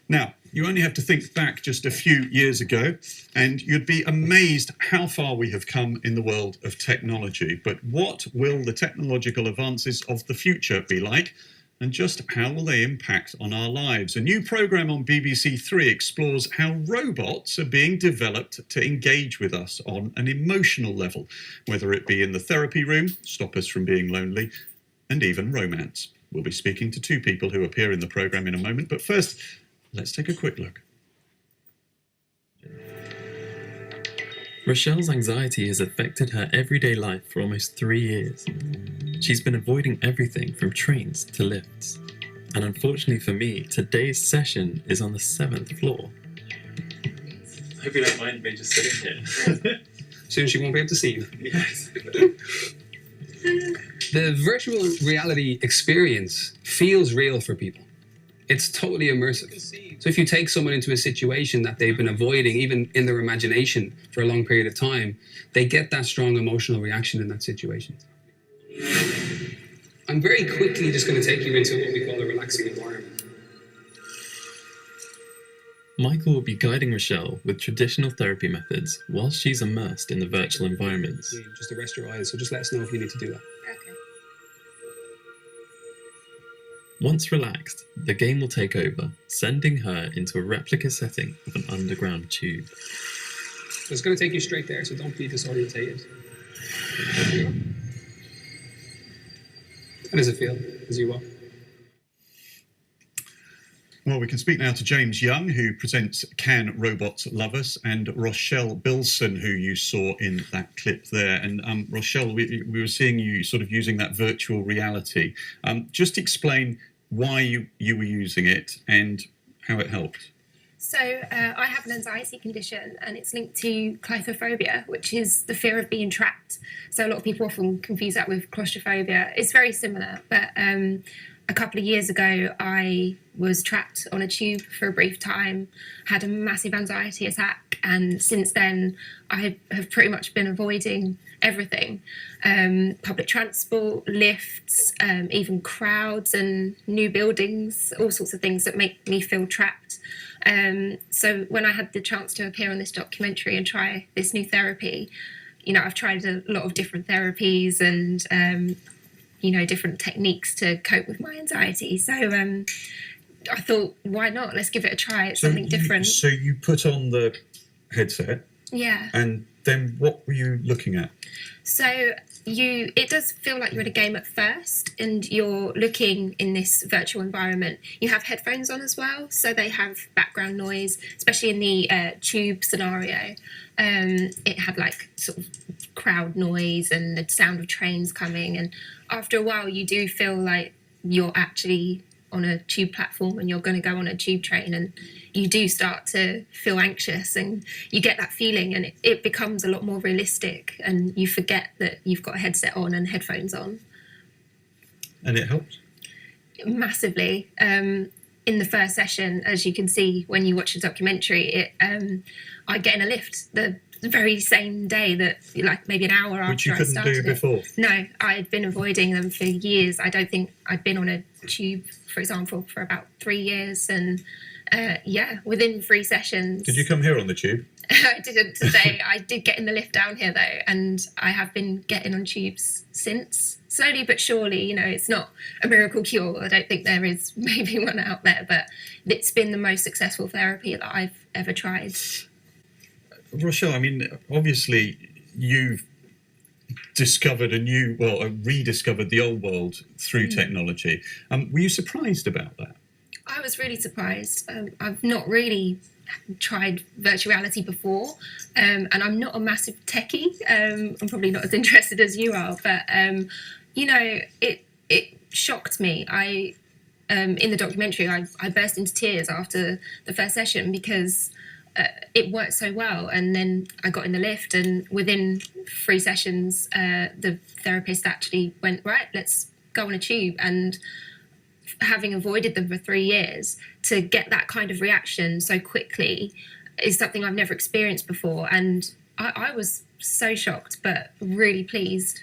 Now, you only have to think back just a few years ago, and you'd be amazed how far we have come in the world of technology. But what will the technological advances of the future be like? And just how will they impact on our lives? A new programme on BBC Three explores how robots are being developed to engage with us on an emotional level, whether it be in the therapy room, stop us from being lonely, and even romance. We'll be speaking to two people who appear in the programme in a moment, but first, let's take a quick look. Rochelle's anxiety has affected her everyday life for almost 3 years. She's been avoiding everything from trains to lifts. And unfortunately for me, today's session is on the 7th floor. I hope you don't mind me just sitting here. Soon she won't be able to see you. Yes. The virtual reality experience feels real for people. It's totally immersive. So if you take someone into a situation that they've been avoiding, even in their imagination for a long period of time, they get that strong emotional reaction in that situation. I'm very quickly just going to take you into what we call a relaxing environment. Michael will be guiding Rochelle with traditional therapy methods whilst she's immersed in the virtual environments. Just to rest your eyes, so just let us know if you need to do that. Okay. Once relaxed, the game will take over, sending her into a replica setting of an underground tube. So it's going to take you straight there, so don't be disorientated. How does it feel as you walk? Well, we can speak now to James Young, who presents Can Robots Love Us, and Rochelle Bilson, who you saw in that clip there. And Rochelle, we were seeing you sort of using that virtual reality. Just explain why you were using it and how it helped. So I have an anxiety condition, and it's linked to claustrophobia, which is the fear of being trapped. So a lot of people often confuse that with claustrophobia. It's very similar, but a couple of years ago, I was trapped on a tube for a brief time, had a massive anxiety attack, and since then, I have pretty much been avoiding everything. Public transport, lifts, even crowds and new buildings, all sorts of things that make me feel trapped. So when I had the chance to appear on this documentary and try this new therapy, you know, I've tried a lot of different therapies and you know, different techniques to cope with my anxiety. So I thought, why not? Let's give it a try. It's something different. So you put on the headset. Yeah. And then what were you looking at? So it does feel like you're in a game at first, and you're looking in this virtual environment. You have headphones on as well, so they have background noise, especially in the tube scenario. It had like sort of crowd noise and the sound of trains coming, and after a while you do feel like you're actually on a tube platform and you're going to go on a tube train, and you do start to feel anxious, and you get that feeling, and it becomes a lot more realistic, and you forget that you've got a headset on and headphones on. And it helped? Massively. In the first session, as you can see when you watch the documentary, I get in a lift the very same day, that like maybe an hour after I started. Which you couldn't do before? No, I'd been avoiding them for years. I don't think I'd been on a tube, for example, for about 3 years, and yeah, within 3 sessions. Did you come here on the tube? I didn't today. I did get in the lift down here though, and I have been getting on tubes since. Slowly but surely, you know, it's not a miracle cure. I don't think there is maybe one out there, but it's been the most successful therapy that I've ever tried. Rochelle, I mean, obviously you've discovered rediscovered the old world through technology. Were you surprised about that? I was really surprised. I've not really tried virtual reality before, and I'm not a massive techie. I'm probably not as interested as you are, but you know, it shocked me. In the documentary, I burst into tears after the first session because it worked so well. And then I got in the lift, and within 3 sessions, the therapist actually went, right, let's go on a tube. And having avoided them for 3 years, to get that kind of reaction so quickly is something I've never experienced before. And I was so shocked, but really pleased.